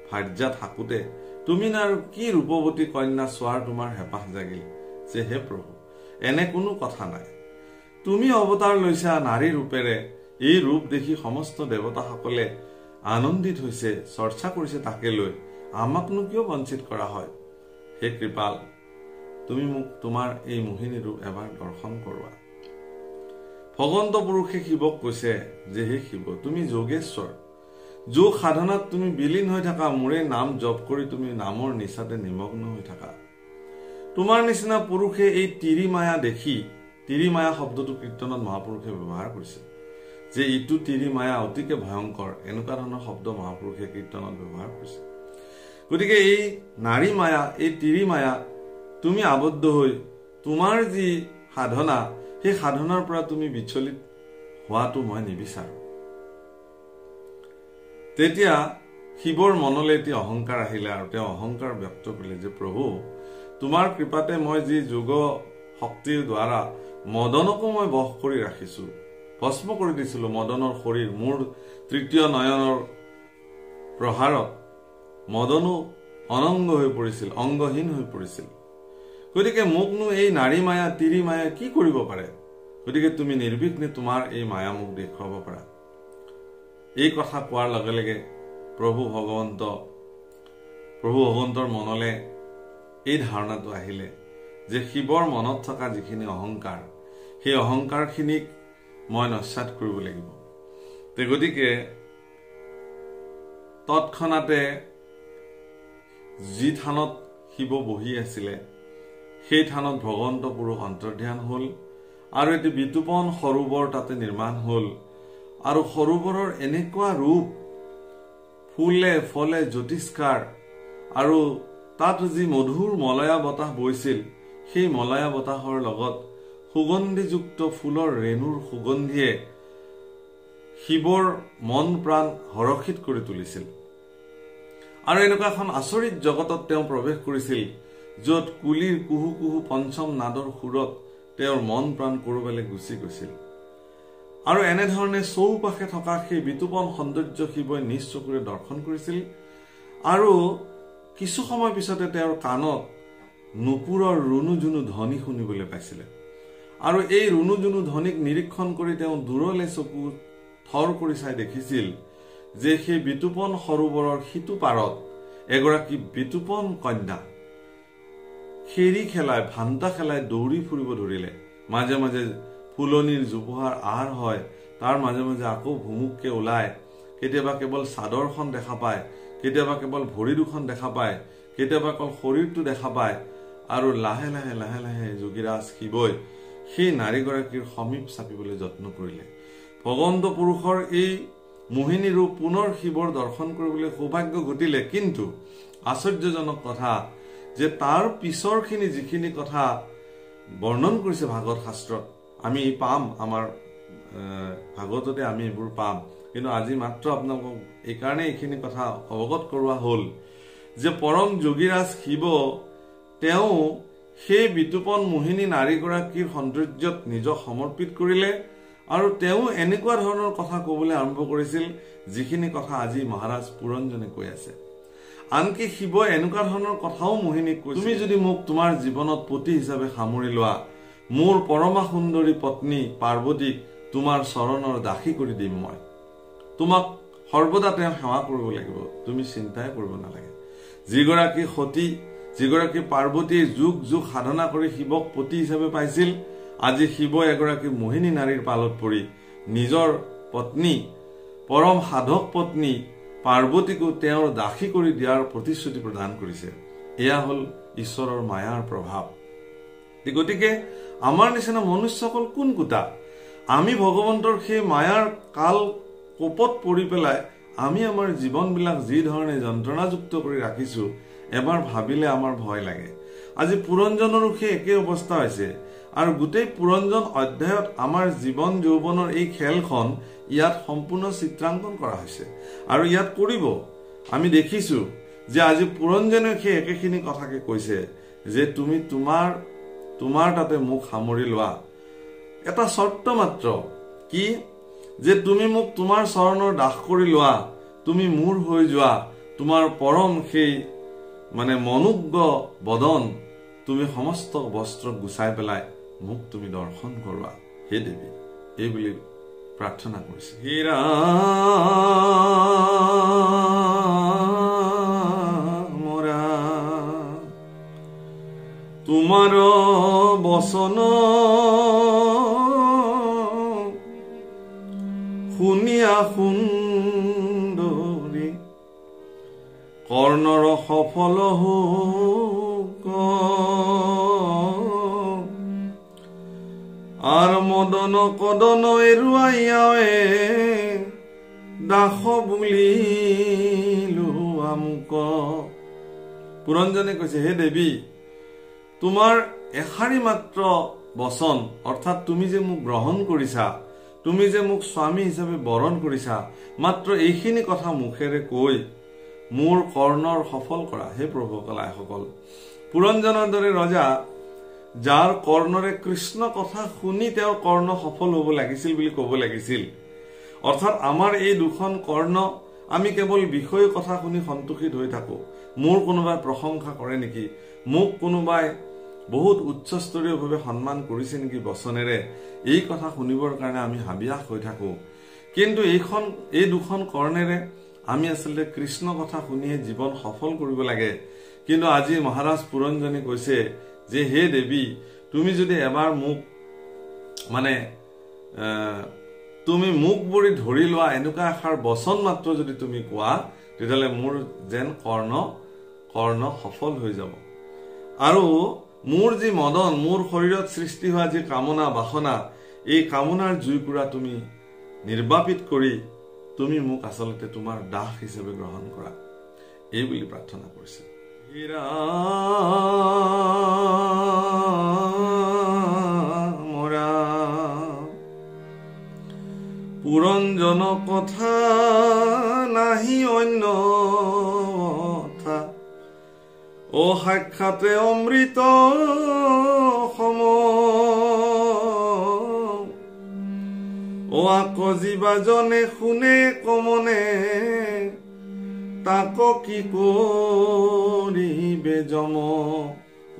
ভাৰ্যা থাকোতে তুমি আৰু কি ৰূপৱতী কন্যা চোৱাৰ তোমাৰ হেঁপাহ জাগিল। যে হে প্ৰভু, এনে কোনো কথা নাই, তুমি অৱতাৰ লৈছা নাৰী ৰূপেৰে, এই ৰূপ দেখি সমস্ত দেৱতাসকলে আনন্দিত হৈছে, চৰ্চা কৰিছে, তাকে লৈ আমাকনো কিয় বঞ্চিত কৰা হয়। হে কৃপাল, তুমি মোক তোমাৰ এই মোহিনী ৰূপ এবাৰ দৰ্শন কৰোৱা। ভগৱন্ত পুৰুষে শিৱক কৈছে যে হে শিৱ, তুমি যোগেশ্বৰ, যোগ সাধনাত তুমি বিলীন হৈ থাকা, মোৰে নাম জপ কৰি তুমি নামৰ নিচাতে নিমগ্ন হৈ থাকা। তোমাৰ নিচিনা পুৰুষে এই তিৰিমায়া দেখি, তিৰিমায়া শব্দটো কীৰ্তনত মহাপুৰুষে ব্যৱহাৰ কৰিছে যে ইটো তিৰিমায়া অতিকে ভয়ংকৰ, এনেকুৱা ধৰণৰ শব্দ মহাপুৰুষে কীৰ্তনত ব্যৱহাৰ কৰিছে। গতিকে এই নাৰী মায়া, এই তিৰি মায়া তুমি আবদ্ধ হৈ তোমাৰ যি সাধনা, সেই সাধনাৰ পৰা তুমি বিচলিত হোৱাটো মই নিবিচাৰো। তেতিয়া শিৱৰ মনলৈ এটি অহংকাৰ আহিলে আৰু তেওঁ অহংকাৰ ব্যক্ত কৰিলে যে প্ৰভু, তোমাৰ কৃপাতে মই যি যোগ শক্তিৰ দ্বাৰা মদনকো মই বশ কৰি ৰাখিছো, ভস্ম কৰি দিছিলো মদনৰ শৰীৰ। মোৰ তৃতীয় নয়নৰ প্ৰহাৰত মদনো অনংগ হৈ পৰিছিল, অংগহীন হৈ পৰিছিল। গতিকে মোকনো এই নাৰী মায়া, তিৰি মায়া কি কৰিব পাৰে? গতিকে তুমি নিৰ্বিঘ্নে তোমাৰ এই মায়া মোক দেখুৱাব পাৰা। এই কথা কোৱাৰ লগে লগে প্ৰভু ভগৱন্তৰ মনলৈ এই ধাৰণাটো আহিলে যে শিৱৰ মনত থকা যিখিনি অহংকাৰ, সেই অহংকাৰখিনিক মই নস্যাৎ কৰিব লাগিব। গতিকে তৎক্ষণাতে যি থানত শিৱ বহি আছিলে সেই থানত ভগৱন্ত পুৰুষ অন্তৰ্ধান হল আৰু এটি বিতুপন সৰোবৰ তাতে নিৰ্মাণ হল। আৰু সৰোবৰৰ এনেকুৱা ৰূপ, ফুলে ফলে জ্যোতিষ্কাৰ, আৰু তাত যি মধুৰ মলয়া বতাহ বৈছিল, সেই মলয়া বতাহৰ লগত সুগন্ধিযুক্ত ফুলৰ ৰেণুৰ সুগন্ধিয়ে শিৱৰ মন প্ৰাণ হৰষিত কৰি তুলিছিল। আৰু এনেকুৱা এখন আচৰিত জগতত তেওঁ প্ৰৱেশ কৰিছিল য'ত কুলিৰ কুহু কুহু পঞ্চম নাদৰ সুৰত তেওঁৰ মন প্ৰাণ কৰবালৈ গুচি গৈছিল। আৰু এনেধৰণে চৌপাশে থকা সেই বিতুপন সৌন্দৰ্য শিৱই নিজ চকুৰে দৰ্শন কৰিছিল। আৰু কিছু সময় পিছতে তেওঁৰ কাণত নুপুৰৰ ৰুণুজুনু ধ্বনি শুনিবলৈ পাইছিলে। আৰু এই ৰুণুজুনু ধ্বনিক নিৰীক্ষণ কৰি তেওঁ দূৰলৈ চকু থৰ কৰি চাই দেখিছিল যে সেই বিতুপন সৰোবৰৰ সিটো পাৰত এগৰাকী বিতুপন কন্যা খেৰি খেলাই, ভান্তা খেলাই দৌৰি ফুৰিব ধৰিলে। মাজে মাজে ফুলনিৰ জোপোহাৰ আহাৰ হয়, তাৰ মাজে মাজে আকৌ ভুমুককে ওলায়। কেতিয়াবা কেৱল চাদৰখন দেখা পায়, কেতিয়াবা কেৱল ভৰি দুখন দেখা পায়, কেতিয়াবা অকল শৰীৰটো দেখা পায়। আৰু লাহে লাহে লাহে লাহে যোগীৰাজ শিৱই সেই নাৰীগৰাকীৰ সমীপ চাপিবলৈ যত্ন কৰিলে। ভগৱন্ত পুৰুষৰ এই মোহিনী ৰূপ পুনৰ শিৱৰ দৰ্শন কৰিবলৈ সৌভাগ্য ঘটিলে। কিন্তু আশ্চৰ্যজনক কথা যে তাৰ পিছৰখিনি যিখিনি কথা বৰ্ণন কৰিছে ভাগৱত শাস্ত্ৰত আমি পাম, আমাৰ ভাগৱততে আমি এইবোৰ পাম। কিন্তু আজি মাত্ৰ আপোনালোকক এইকাৰণে এইখিনি কথা অৱগত কৰোৱা হ'ল যে পৰম যোগীৰাজ শিৱ তেওঁ সেই বিতুপন মোহিনী নাৰীগৰাকীৰ সৌন্দৰ্যত নিজক সমৰ্পিত কৰিলে। আৰু তেওঁ এনেকুৱা ধৰণৰ কথা ক'বলৈ আৰম্ভ কৰিছিল যিখিনি কথা আজি মহাৰাজ পুৰঞ্জনে কৈ আছে। আনকি শিৱই এনেকুৱা ধৰণৰ কথাও মোহিনীক কৈছে, তুমি যদি মোক তোমাৰ জীৱনত পতি হিচাপে সামৰি লোৱা, মোৰ পৰমা সুন্দৰী পত্নী পাৰ্বতীক তোমাৰ চৰণৰ দাসী কৰি দিম। মই তোমাক সৰ্বদা তেওঁ সেৱা কৰিব লাগিব, তুমি চিন্তাই কৰিব নালাগে। যিগৰাকী সতী, যিগৰাকী পাৰ্বতীয়ে যুগ যুগ সাধনা কৰি শিৱক পতি হিচাপে পাইছিল, আজি শিৱ এগৰাকী মোহিনী নাৰীৰ পালত পৰি নিজৰ পত্নী, পৰম সাধক পত্নী পাৰ্বতীকো তেওঁৰ দাসী কৰি দিয়াৰ প্ৰতিশ্ৰুতি প্ৰদান কৰিছে। এয়া হ'ল ঈশ্বৰৰ মায়াৰ প্ৰভাৱ। গতিকে আমাৰ নিচিনা মনুষ্যসকল কোন কোটা? আমি ভগৱন্তৰ সেই মায়াৰ কাল কোপত পৰি পেলাই আমি আমাৰ জীৱনবিলাক যি ধৰণে যন্ত্ৰণাযুক্ত কৰি ৰাখিছো, এবাৰ ভাবিলে আমাৰ ভয় লাগে। আজি পুৰঞ্জনৰো সেই একে অৱস্থা হৈছে। আৰু গোটেই পুৰঞ্জন অধ্যায়ত আমাৰ জীৱন যৌৱনৰ এই খেলখন ইয়াত সম্পূৰ্ণ চিত্ৰাংকন কৰা হৈছে। আৰু ইয়াত কৰিব আমি দেখিছো যে আজি পুৰঞ্জনে সেই একেখিনি কথাকে কৈছে যে তুমি তোমাৰ তাতে মোক সামৰি লোৱা। এটা চৰ্ত মাত্ৰ কি যে তুমি মোক তোমাৰ চৰণৰ দাস কৰি লোৱা, তুমি মোৰ হৈ যোৱা, তোমাৰ পৰম সেই মনোজ্ঞ বদন তুমি সমস্ত বস্ত্ৰ গুচাই পেলাই মোক তুমি দৰ্শন কৰোৱা হে দেৱী, এই বুলি প্ৰাৰ্থনা কৰিছে। হে ৰাম তোমাৰ বচন শুনিয়া সুন্দৰী কৰ্ণৰ সফল হোক, আৰ মদন কদন এৰুৱাইয়াৱে দাস বুলিলো আমুক। পুৰঞ্জনে কৈছে, হে দেৱী, তোমাৰ এষাৰি মাত্ৰ বচন, অৰ্থাৎ তুমি যে মোক গ্ৰহণ কৰিছা, তুমি যে মোক স্বামী হিচাপে বৰণ কৰিছা, মাত্ৰ এইখিনি কথা মুখেৰে কৈ মোৰ কৰ্ণৰ সফল কৰা। হে প্ৰভুসকল, আইসকল, পুৰঞ্জনৰ দৰে ৰজা, যাৰ কৰ্ণৰে কৃষ্ণ কথা শুনি তেওঁৰ কৰ্ণ সফল হ'ব লাগিছিল বুলি ক'ব লাগিছিল। অৰ্থাৎ আমাৰ এই দুখন কৰ্ণ, আমি কেৱল বিষয় কথা শুনি সন্তোষিত হৈ থাকো। মোৰ কোনোবাই প্ৰশংসা কৰে নেকি, মোক কোনোবাই বহুত উচ্চস্তৰীয়ভাৱে সন্মান কৰিছে নেকি বচনেৰে, এই কথা শুনিবৰ কাৰণে আমি হাবিয়াস হৈ থাকো। কিন্তু এই দুখন কৰ্ণেৰে আমি আচলতে কৃষ্ণ কথা শুনিয়ে জীৱন সফল কৰিব লাগে। কিন্তু আজি মহাৰাজ পুৰঞ্জনে কৈছে যে, হে দেৱী, তুমি যদি এবাৰ মোক তুমি মুখ বৰি ধৰি লোৱা, এনেকুৱা এষাৰ বচন মাত্ৰ যদি তুমি কোৱা, তেতিয়াহ'লে মোৰ যেন কৰ্ণ সফল হৈ যাব। আৰু মোৰ যি মদন, মোৰ শৰীৰত সৃষ্টি হোৱা যি কামনা বাসনা, এই কামনাৰ জুইকুৰা তুমি নিৰ্বাপিত কৰি তুমি মোক আচলতে তোমাৰ দাস হিচাপে গ্ৰহণ কৰা, এই বুলি প্ৰাৰ্থনা কৰিছে। পুৰঞ্জন কথা নাহি অন্য কথা, অ সাক্ষাতে অমৃত সম, অ আক জীৱাজনে শুনে কমনে, তাক কি কৰিবে যম।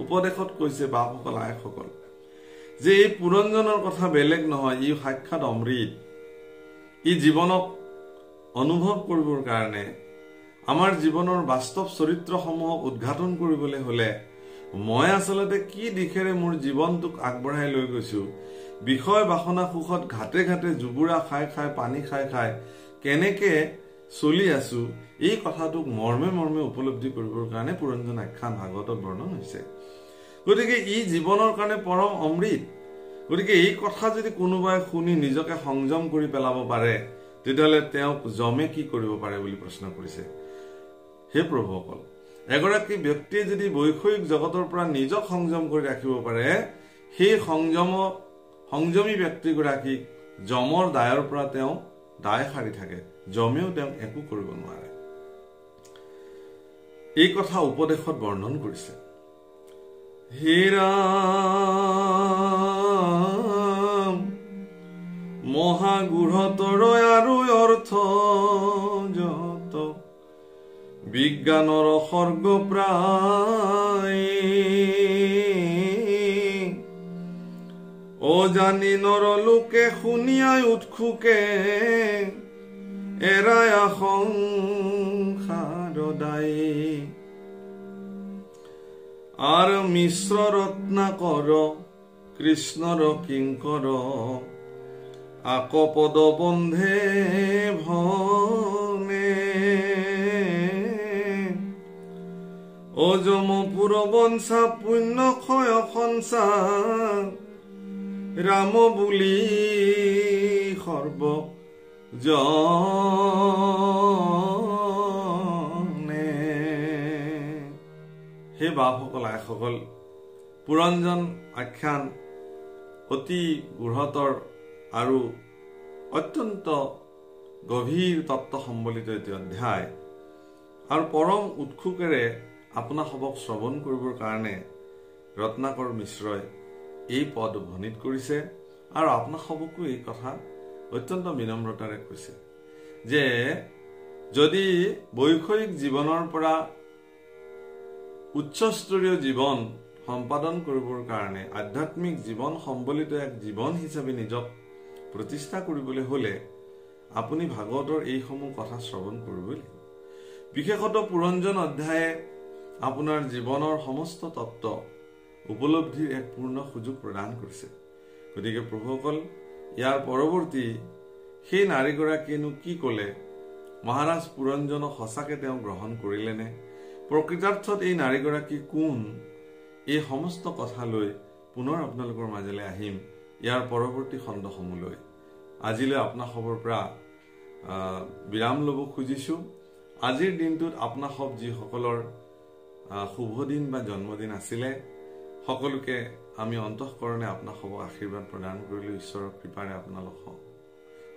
উপদেশত কৈছে বাপসকল, আইসকল, যে এই পুৰঞ্জনৰ কথা বেলেগ নহয়, ই সাক্ষাৎ অমৃত। ই জীৱনক অনুভৱ কৰিবৰ কাৰণে, আমাৰ জীৱনৰ বাস্তৱ চৰিত্ৰসমূহক উদ্ঘাটন কৰিবলৈ হলে মই আচলতে কি দিশেৰে মোৰ জীৱনটোক আগবঢ়াই লৈ গৈছো, বিষয় বাসনা সুখত ঘাটে ঘাটে জুবুৰা খাই খাই, পানী খাই খাই কেনেকে চলি আছো, এই কথাটোক মৰ্মে মৰ্মে উপলব্ধি কৰিবৰ কাৰণে পুৰঞ্জন আখ্যান ভাগৱতত বৰ্ণন হৈছে। গতিকে ই জীৱনৰ কাৰণে পৰম অমৃত। গতিকে এই কথা যদি কোনোবাই শুনি নিজকে সংযম কৰি পেলাব পাৰে, তেতিয়াহ'লে তেওঁক যমে কি কৰিব পাৰে বুলি প্ৰশ্ন কৰিছে। হে প্ৰভুসকল, এগৰাকী ব্যক্তিয়ে যদি বৈষয়িক জগতৰ পৰা নিজক সংযম কৰি ৰাখিব পাৰে, সেই সংযমী ব্যক্তিগৰাকীক যমৰ দায়ৰ পৰা তেওঁ দায় সাৰি থাকে, যমেও তেওঁক একো কৰিব নোৱাৰে। এই কথা উপদেশত বৰ্ণন কৰিছে। হেৰাম মহাগুঢ়তৰ আৰু অৰ্থ যত, বিজ্ঞানৰ সৰ্গ প্ৰায়, অজানি নৰ লোকে শুনিয়াই উৎসুকে, এৰাই সংসাৰ দায়ী। আর মিশ্র রত্নাকর কৃষ্ণর কিঙ্কর, আকপদ বন্ধে ভনে, অজমপুর বংশা পুণ্য ক্ষয় সঞ্চা, রাম বুলি সর্ব জনে। হে বাপসকল, আইসকল, পুৰঞ্জন আখ্যান অতি বৃহত্তৰ আৰু অত্যন্ত গভীৰ তত্ত্ব সম্বলিত এটি অধ্যায়। আৰু পৰম উৎসুকেৰে আপোনাসবক শ্ৰৱণ কৰিবৰ কাৰণে ৰত্নাকৰ মিশ্ৰই এই পদ ধ্বনিত কৰিছে। আৰু আপোনাসবকো এই কথা অত্যন্ত বিনম্ৰতাৰে কৈছে যে যদি বৈষয়িক জীৱনৰ পৰা উচ্চস্তৰীয় জীৱন সম্পাদন কৰিবৰ কাৰণে আধ্যাত্মিক জীৱন সম্বলিত এক জীৱন হিচাপে নিজক প্ৰতিষ্ঠা কৰিবলৈ হলে আপুনি ভাগৱতৰ এইসমূহ কথা শ্ৰৱণ কৰিবই লাগিব। বিশেষত পুৰঞ্জন অধ্যায়ে আপোনাৰ জীৱনৰ সমস্ত তত্ত্ব উপলব্ধিৰ এক পূৰ্ণ সুযোগ প্ৰদান কৰিছে। গতিকে প্ৰভুসকল, ইয়াৰ পৰৱৰ্তী সেই নাৰীগৰাকীয়েনো কি কলে, মহাৰাজ পুৰঞ্জনক সঁচাকে তেওঁ গ্ৰহণ কৰিলেনে, প্ৰকৃতাৰ্থত এই নাৰীগৰাকী কোন, এই সমস্ত কথা লৈ পুনৰ আপোনালোকৰ মাজলৈ আহিম ইয়াৰ পৰৱৰ্তী খণ্ডসমূহ লৈ। আজিলৈ আপোনাসবৰ পৰা বিৰাম ল'ব খুজিছো। আজিৰ দিনটোত আপোনাসব যিসকলৰ শুভ দিন বা জন্মদিন আছিলে সকলোকে আমি অন্তঃকৰণে আপোনাক সবক আশীৰ্বাদ প্ৰদান কৰিলো ঈশ্বৰৰ কৃপাৰে আপোনালোক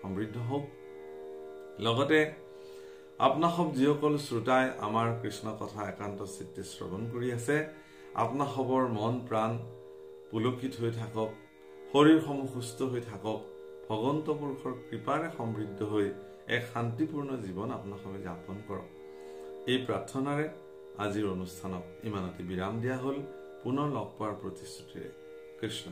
সমৃদ্ধ হওক লগতে আপোনাক সব যিসকল শ্ৰোতাই আমাৰ কৃষ্ণ কথা একান্ত চিত্তে শ্ৰৱণ কৰি আছে আপোনাক সবৰ মন প্ৰাণ পুলকিত হৈ থাকক শৰীৰসমূহ সুস্থ হৈ থাকক ভগৱন্ত পুৰুষৰ কৃপাৰে সমৃদ্ধ হৈ এক শান্তিপূৰ্ণ জীৱন আপোনাক সবে যাপন কৰক এই প্ৰাৰ্থনাৰে আজিৰ অনুষ্ঠানক ইমানতে বিৰাম দিয়া হল পুনৰ লগ পোৱাৰ প্ৰতিশ্ৰুতিৰে কৃষ্ণ